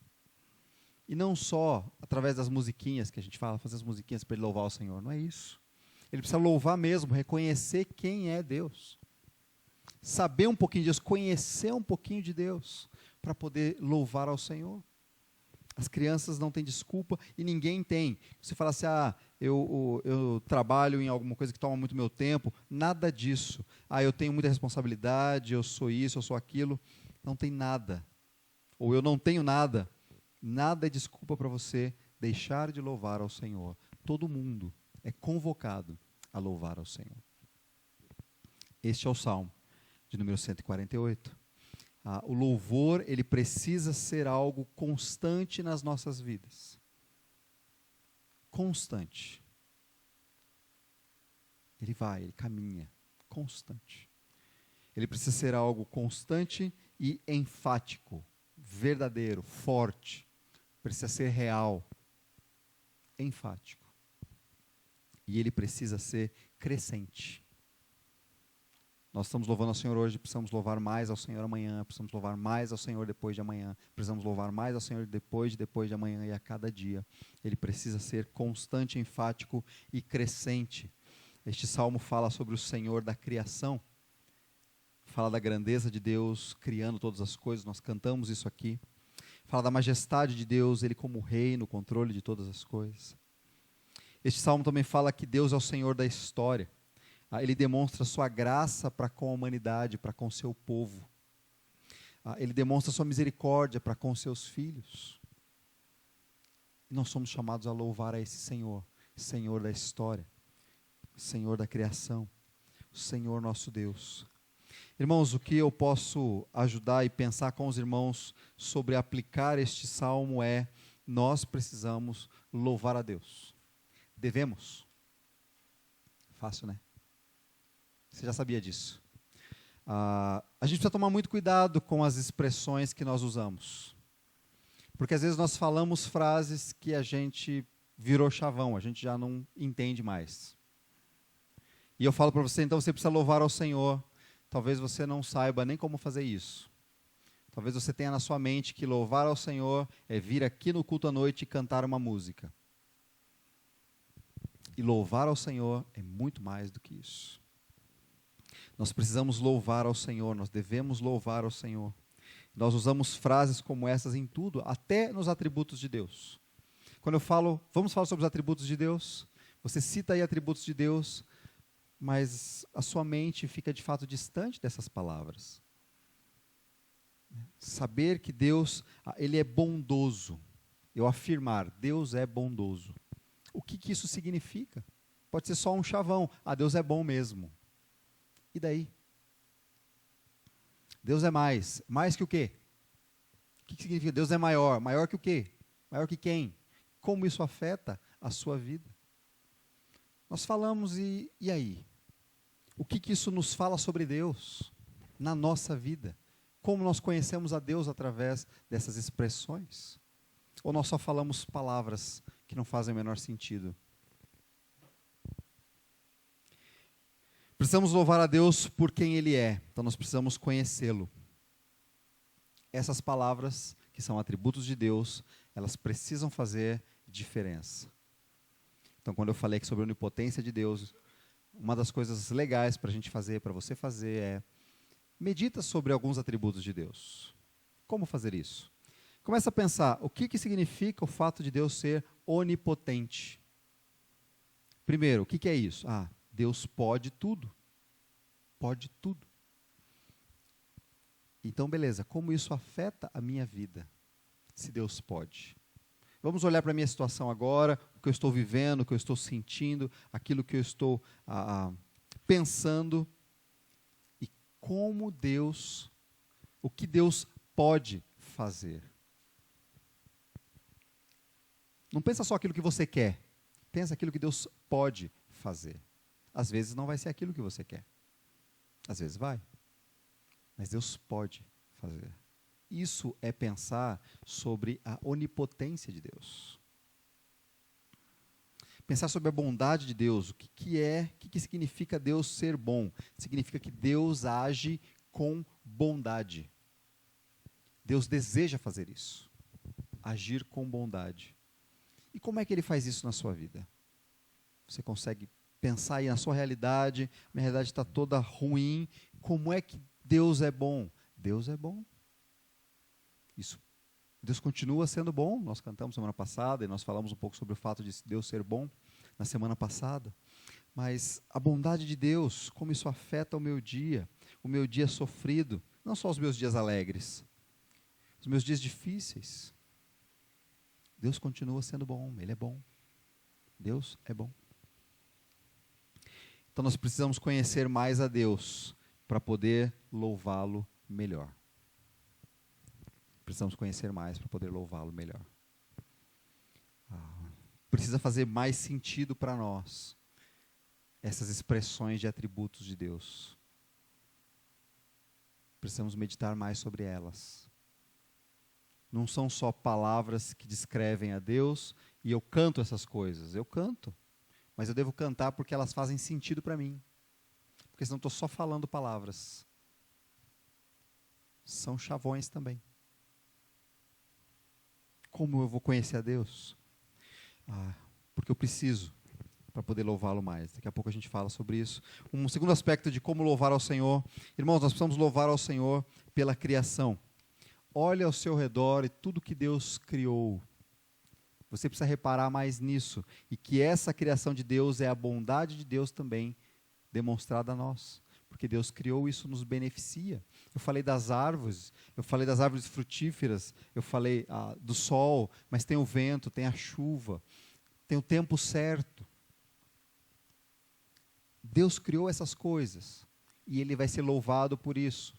E não só através das musiquinhas que a gente fala, fazer as musiquinhas para ele louvar ao Senhor, não é isso. Ele precisa louvar mesmo, reconhecer quem é Deus. Saber um pouquinho de Deus, conhecer um pouquinho de Deus, para poder louvar ao Senhor. As crianças não têm desculpa e ninguém tem. Você fala assim, eu trabalho em alguma coisa que toma muito meu tempo, nada disso. Eu tenho muita responsabilidade, eu sou isso, eu sou aquilo. Não tem nada, ou eu não tenho nada, nada é desculpa para você deixar de louvar ao Senhor. Todo mundo é convocado a louvar ao Senhor. Este é o Salmo de número 148. O louvor, ele precisa ser algo constante nas nossas vidas. Constante. Ele caminha, constante. Ele precisa ser algo constante e enfático, verdadeiro, forte. Precisa ser real, enfático. E ele precisa ser crescente. Nós estamos louvando ao Senhor hoje, precisamos louvar mais ao Senhor amanhã, precisamos louvar mais ao Senhor depois de amanhã, precisamos louvar mais ao Senhor depois de amanhã e a cada dia. Ele precisa ser constante, enfático e crescente. Este salmo fala sobre o Senhor da criação, fala da grandeza de Deus criando todas as coisas, nós cantamos isso aqui. Fala da majestade de Deus, Ele como rei no controle de todas as coisas. Este salmo também fala que Deus é o Senhor da história. Ele demonstra sua graça para com a humanidade, para com seu povo. Ele demonstra sua misericórdia para com seus filhos. E nós somos chamados a louvar a esse Senhor, Senhor da história, Senhor da criação, Senhor nosso Deus. Irmãos, o que eu posso ajudar e pensar com os irmãos sobre aplicar este salmo é: nós precisamos louvar a Deus. Devemos. Fácil, né? Você já sabia disso. A gente precisa tomar muito cuidado com as expressões que nós usamos. Porque às vezes nós falamos frases que a gente virou chavão, a gente já não entende mais. E eu falo para você, então você precisa louvar ao Senhor. Talvez você não saiba nem como fazer isso. Talvez você tenha na sua mente que louvar ao Senhor é vir aqui no culto à noite e cantar uma música. E louvar ao Senhor é muito mais do que isso. Nós precisamos louvar ao Senhor, nós devemos louvar ao Senhor. Nós usamos frases como essas em tudo, até nos atributos de Deus. Quando eu falo, vamos falar sobre os atributos de Deus, você cita aí atributos de Deus, mas a sua mente fica de fato distante dessas palavras. Saber que Deus, Ele é bondoso. Eu afirmar, Deus é bondoso. O que isso significa? Pode ser só um chavão. Deus é bom mesmo. E daí? Deus é mais. Mais que o quê? O que significa? Deus é maior. Maior que o quê? Maior que quem? Como isso afeta a sua vida? Nós falamos e aí? O que isso nos fala sobre Deus na nossa vida? Como nós conhecemos a Deus através dessas expressões? Ou nós só falamos palavras que não fazem o menor sentido? Precisamos louvar a Deus por quem Ele é, então nós precisamos conhecê-lo. Essas palavras, que são atributos de Deus, elas precisam fazer diferença. Então, quando eu falei aqui sobre a onipotência de Deus, uma das coisas legais para a gente fazer, para você fazer, é medita sobre alguns atributos de Deus. Como fazer isso? Começa a pensar, o que significa o fato de Deus ser onipotente? Primeiro, o que é isso? Deus pode tudo. Pode tudo. Então, beleza, como isso afeta a minha vida? Se Deus pode. Vamos olhar para a minha situação agora, o que eu estou vivendo, o que eu estou sentindo, aquilo que eu estou pensando. E como Deus, o que Deus pode fazer. Não pensa só aquilo que você quer. Pensa aquilo que Deus pode fazer. Às vezes não vai ser aquilo que você quer. Às vezes vai. Mas Deus pode fazer. Isso é pensar sobre a onipotência de Deus. Pensar sobre a bondade de Deus. O que significa Deus ser bom? Significa que Deus age com bondade. Deus deseja fazer isso. Agir com bondade. E como é que Ele faz isso na sua vida? Você consegue pensar aí na sua realidade, minha realidade está toda ruim, como é que Deus é bom? Deus é bom. Isso. Deus continua sendo bom. Nós cantamos semana passada e nós falamos um pouco sobre o fato de Deus ser bom na semana passada. Mas a bondade de Deus, como isso afeta o meu dia sofrido, não só os meus dias alegres, os meus dias difíceis. Deus continua sendo bom, Ele é bom. Deus é bom. Então nós precisamos conhecer mais a Deus para poder louvá-lo melhor. Precisamos conhecer mais para poder louvá-lo melhor. Precisa fazer mais sentido para nós essas expressões de atributos de Deus. Precisamos meditar mais sobre elas. Não são só palavras que descrevem a Deus e eu canto essas coisas. Eu canto, mas eu devo cantar porque elas fazem sentido para mim. Porque senão estou só falando palavras. São chavões também. Como eu vou conhecer a Deus? Porque eu preciso para poder louvá-lo mais. Daqui a pouco a gente fala sobre isso. Um segundo aspecto de como louvar ao Senhor. Irmãos, nós precisamos louvar ao Senhor pela criação. Olhe ao seu redor e tudo que Deus criou. Você precisa reparar mais nisso. E que essa criação de Deus é a bondade de Deus também demonstrada a nós. Porque Deus criou, isso nos beneficia. Eu falei das árvores frutíferas, eu falei do sol, mas tem o vento, tem a chuva, tem o tempo certo. Deus criou essas coisas e Ele vai ser louvado por isso.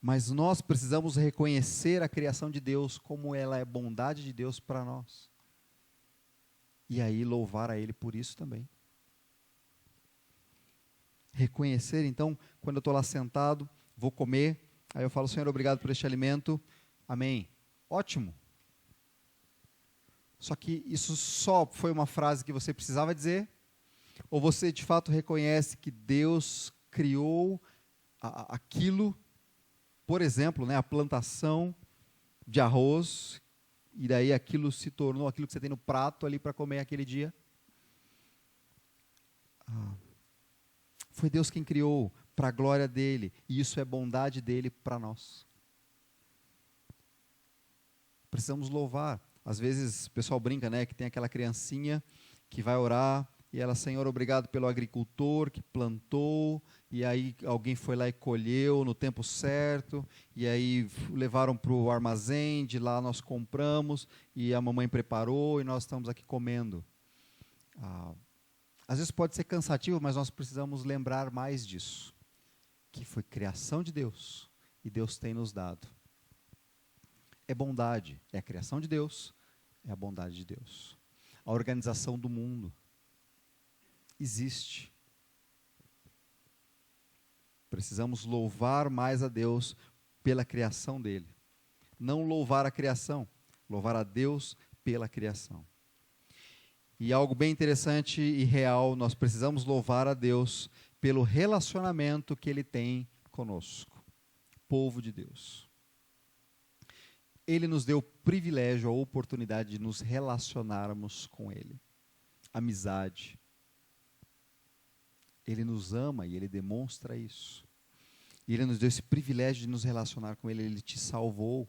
Mas nós precisamos reconhecer a criação de Deus como ela é bondade de Deus para nós. E aí louvar a Ele por isso também. Reconhecer, então, quando eu estou lá sentado, vou comer, aí eu falo, Senhor, obrigado por este alimento, amém. Ótimo. Só que isso só foi uma frase que você precisava dizer? Ou você de fato reconhece que Deus criou aquilo, por exemplo, a plantação de arroz, e daí aquilo se tornou aquilo que você tem no prato ali para comer aquele dia? Foi Deus quem criou, para a glória dEle, e isso é bondade dEle para nós. Precisamos louvar. Às vezes o pessoal brinca, que tem aquela criancinha que vai orar, e ela, Senhor, obrigado pelo agricultor que plantou, e aí alguém foi lá e colheu no tempo certo, e aí levaram para o armazém, de lá nós compramos, e a mamãe preparou, e nós estamos aqui comendo. Às vezes pode ser cansativo, mas nós precisamos lembrar mais disso, que foi criação de Deus, e Deus tem nos dado. É bondade, é a criação de Deus, é a bondade de Deus. A organização do mundo existe. Precisamos louvar mais a Deus pela criação dele. Não louvar a criação, louvar a Deus pela criação. E algo bem interessante e real, nós precisamos louvar a Deus pelo relacionamento que Ele tem conosco, povo de Deus. Ele nos deu o privilégio, a oportunidade de nos relacionarmos com Ele. Amizade. Ele nos ama e Ele demonstra isso. E Ele nos deu esse privilégio de nos relacionar com Ele. Ele te salvou,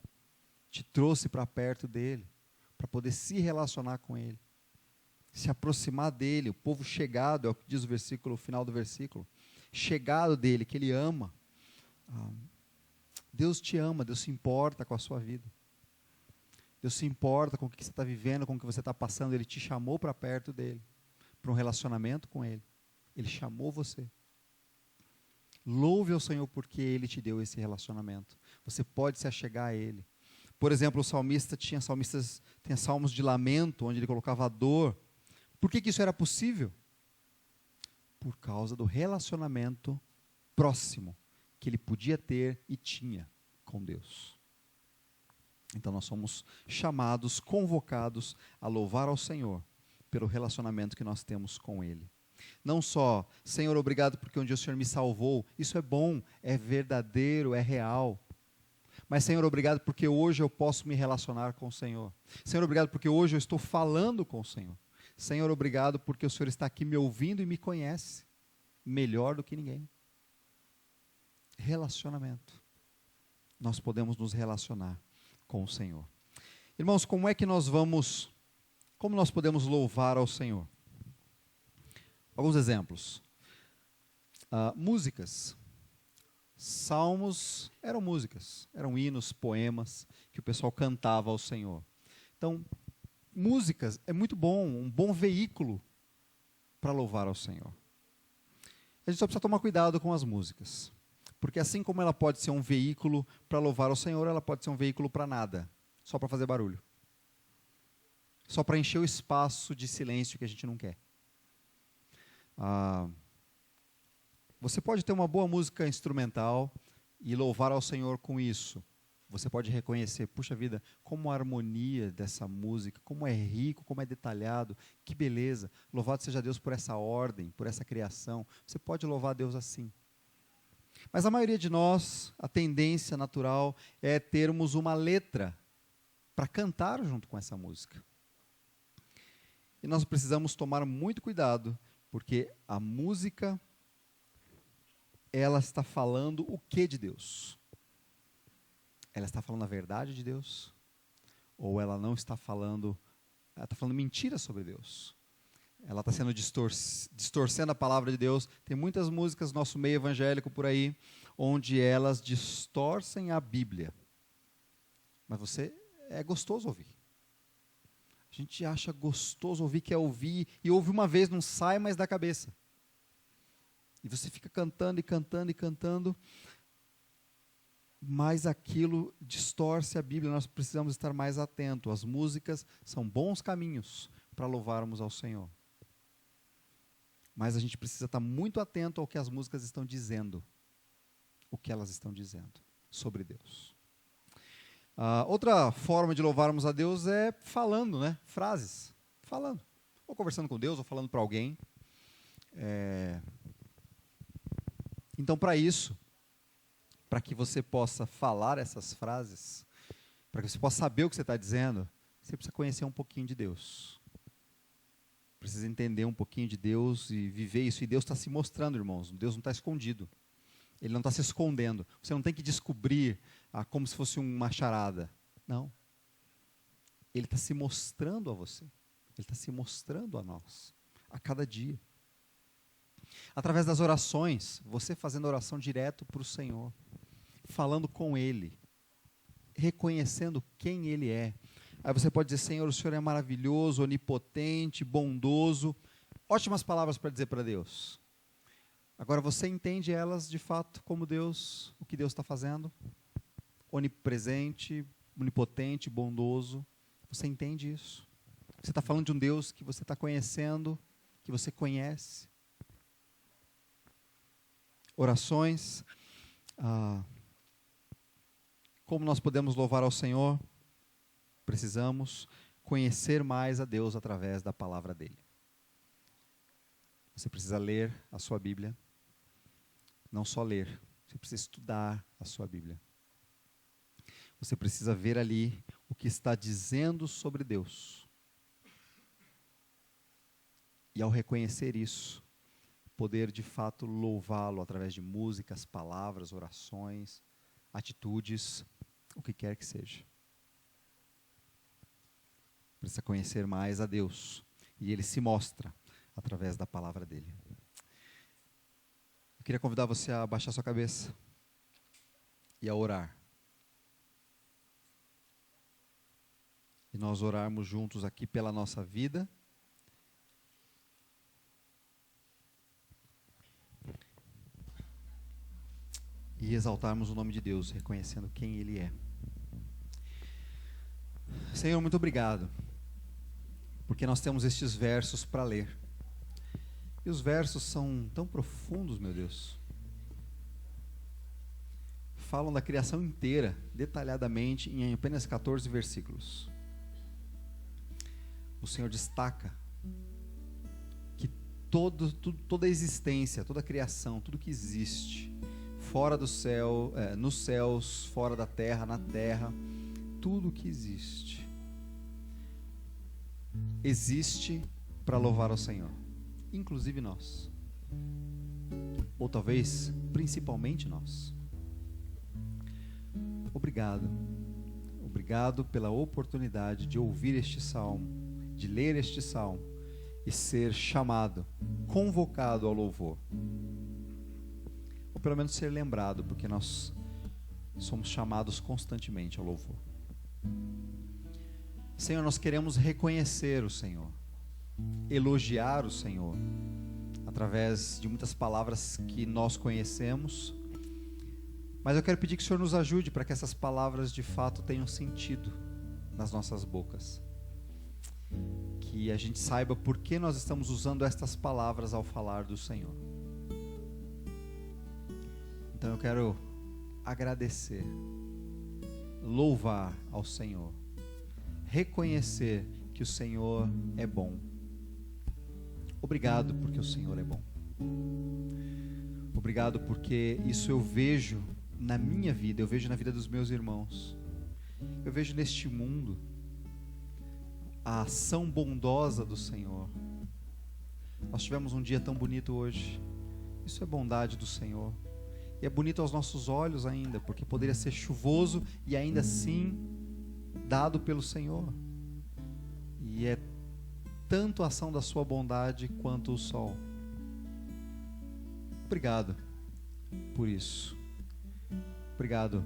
te trouxe para perto dEle, para poder se relacionar com Ele, se aproximar dEle. O povo chegado, é o que diz o final do versículo, chegado dEle, que Ele ama. Deus te ama, Deus se importa com a sua vida. Deus se importa com o que você está vivendo, com o que você está passando. Ele te chamou para perto dEle, para um relacionamento com Ele. Ele chamou você. Louve ao Senhor porque Ele te deu esse relacionamento. Você pode se achegar a Ele. Por exemplo, o salmista tinha salmos de lamento, onde ele colocava a dor. Por que isso era possível? Por causa do relacionamento próximo que ele podia ter e tinha com Deus. Então nós somos chamados, convocados a louvar ao Senhor pelo relacionamento que nós temos com Ele. Não só, Senhor, obrigado porque um dia o Senhor me salvou. Isso é bom, é verdadeiro, é real. Mas, Senhor, obrigado porque hoje eu posso me relacionar com o Senhor. Senhor, obrigado porque hoje eu estou falando com o Senhor. Senhor, obrigado porque o Senhor está aqui me ouvindo e me conhece melhor do que ninguém. Relacionamento. Nós podemos nos relacionar com o Senhor. Irmãos, como nós podemos louvar ao Senhor? Alguns exemplos. Músicas. Salmos eram músicas, eram hinos, poemas que o pessoal cantava ao Senhor. Então, músicas é muito bom, um bom veículo para louvar ao Senhor. A gente só precisa tomar cuidado com as músicas, porque assim como ela pode ser um veículo para louvar ao Senhor, ela pode ser um veículo para nada, só para fazer barulho. Só para encher o espaço de silêncio que a gente não quer. Você pode ter uma boa música instrumental e louvar ao Senhor com isso. Você pode reconhecer, puxa vida, como a harmonia dessa música, como é rico, como é detalhado, que beleza. Louvado seja Deus por essa ordem, por essa criação. Você pode louvar a Deus assim. Mas a maioria de nós, a tendência natural é termos uma letra para cantar junto com essa música. E nós precisamos tomar muito cuidado, porque a música, ela está falando o que de Deus? Ela está falando a verdade de Deus? Ou ela não está falando, ela está falando mentira sobre Deus? Ela está sendo distorcendo a palavra de Deus. Tem muitas músicas no nosso meio evangélico por aí, onde elas distorcem a Bíblia. Mas é gostoso ouvir. A gente acha gostoso ouvir, quer ouvir, e ouve uma vez, não sai mais da cabeça. E você fica cantando e cantando e cantando, mas aquilo distorce a Bíblia. Nós precisamos estar mais atentos. As músicas são bons caminhos para louvarmos ao Senhor. Mas a gente precisa estar muito atento ao que as músicas estão dizendo. O que elas estão dizendo sobre Deus. Outra forma de louvarmos a Deus é falando, né? Frases. Falando. Ou conversando com Deus, ou falando para alguém. Então, para isso, para que você possa falar essas frases, para que você possa saber o que você está dizendo, você precisa conhecer um pouquinho de Deus. Precisa entender um pouquinho de Deus e viver isso. E Deus está se mostrando, irmãos. Deus não está escondido. Ele não está se escondendo. Você não tem que descobrir como se fosse uma charada. Não. Ele está se mostrando a você. Ele está se mostrando a nós. A cada dia. Através das orações, você fazendo oração direto para o Senhor. Falando com Ele. Reconhecendo quem Ele é. Aí você pode dizer, Senhor, o Senhor é maravilhoso, onipotente, bondoso. Ótimas palavras para dizer para Deus. Agora, você entende elas de fato como Deus, o que Deus está fazendo? Onipresente, onipotente, bondoso. Você entende isso? Você está falando de um Deus que você está conhecendo, que você conhece. Orações. Como nós podemos louvar ao Senhor? Precisamos conhecer mais a Deus através da palavra dEle. Você precisa ler a sua Bíblia. Não só ler, você precisa estudar a sua Bíblia. Você precisa ver ali o que está dizendo sobre Deus. E ao reconhecer isso, poder de fato louvá-lo através de músicas, palavras, orações, atitudes, o que quer que seja. Precisa conhecer mais a Deus, e Ele se mostra através da palavra dEle. Eu queria convidar você a baixar sua cabeça e a orar. E nós orarmos juntos aqui pela nossa vida. E exaltarmos o nome de Deus, reconhecendo quem Ele é. Senhor, muito obrigado, porque nós temos estes versos para ler. E os versos são tão profundos, meu Deus. Falam da criação inteira, detalhadamente, em apenas 14 versículos. O Senhor destaca que toda a existência, toda a criação, tudo que existe, fora do céu, nos céus, fora da terra, na terra, tudo que existe para louvar ao Senhor, inclusive nós, ou talvez principalmente nós. Obrigado pela oportunidade de ouvir este salmo, de ler este salmo e ser chamado, convocado ao louvor, ou pelo menos ser lembrado, porque nós somos chamados constantemente ao louvor. Senhor, nós queremos reconhecer o Senhor, elogiar o Senhor, através de muitas palavras que nós conhecemos, mas eu quero pedir que o Senhor nos ajude para que essas palavras de fato tenham sentido nas nossas bocas, que a gente saiba por que nós estamos usando estas palavras ao falar do Senhor. Então eu quero agradecer, louvar ao Senhor, reconhecer que o Senhor é bom. Obrigado porque o Senhor é bom. Obrigado porque isso eu vejo na minha vida, eu vejo na vida dos meus irmãos, eu vejo neste mundo a ação bondosa do Senhor. Nós tivemos um dia tão bonito hoje. Isso é bondade do Senhor. E é bonito aos nossos olhos ainda, porque poderia ser chuvoso e ainda assim dado pelo Senhor. E é tanto a ação da sua bondade quanto o sol. Obrigado por isso. Obrigado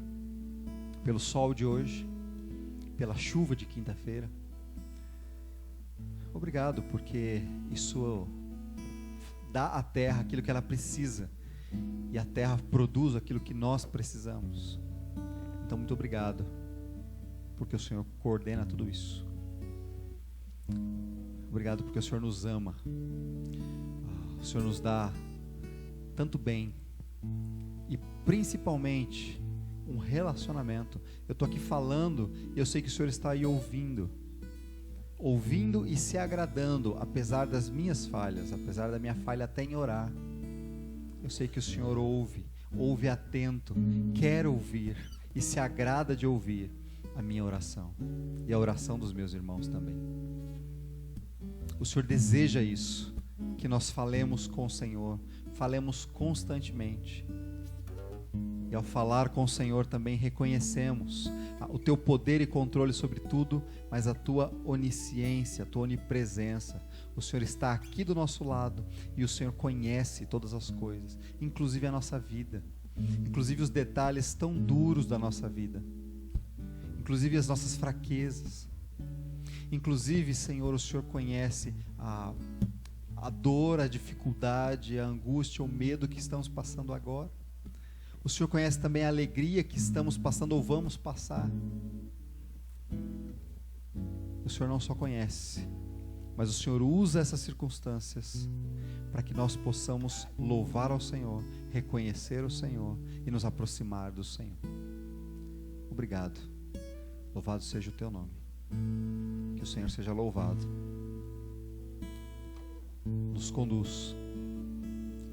pelo sol de hoje, pela chuva de quinta-feira. Obrigado porque isso dá à terra aquilo que ela precisa, e a terra produz aquilo que nós precisamos. Então muito obrigado, porque o Senhor coordena tudo isso. Obrigado porque o Senhor nos ama, o Senhor nos dá tanto bem, e principalmente um relacionamento. Eu estou aqui falando e eu sei que o Senhor está aí ouvindo e se agradando, apesar das minhas falhas, apesar da minha falha até em orar. Eu sei que o Senhor ouve atento, quer ouvir e se agrada de ouvir a minha oração e a oração dos meus irmãos também. O Senhor deseja isso, que nós falemos com o Senhor, falemos constantemente. E ao falar com o Senhor também reconhecemos o teu poder e controle sobre tudo, mas a tua onisciência, a tua onipresença. O Senhor está aqui do nosso lado e o Senhor conhece todas as coisas, inclusive a nossa vida, inclusive os detalhes tão duros da nossa vida, inclusive as nossas fraquezas. Inclusive, Senhor, o Senhor conhece a dor, a dificuldade, a angústia, o medo que estamos passando agora. O Senhor conhece também a alegria que estamos passando ou vamos passar. O Senhor não só conhece, mas o Senhor usa essas circunstâncias para que nós possamos louvar ao Senhor, reconhecer o Senhor e nos aproximar do Senhor. Obrigado. Louvado seja o teu nome. Que o Senhor seja louvado. Nos conduz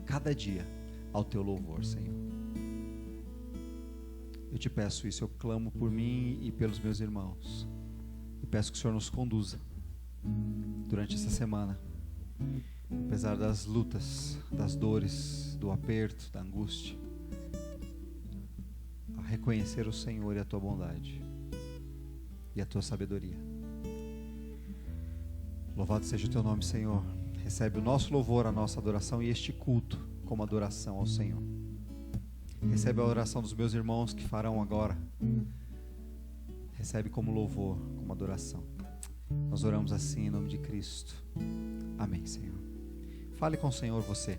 cada dia ao teu louvor, Senhor. Eu te peço isso, eu clamo por mim e pelos meus irmãos. E peço que o Senhor nos conduza durante essa semana apesar das lutas, das dores, do aperto, da angústia, a reconhecer o Senhor e a tua bondade e a tua sabedoria. Louvado seja o teu nome, Senhor. Recebe o nosso louvor, a nossa adoração e este culto como adoração ao Senhor. Recebe a oração dos meus irmãos que farão agora. Recebe como louvor, como adoração. Nós oramos assim em nome de Cristo. Amém, Senhor. Fale com o Senhor, você.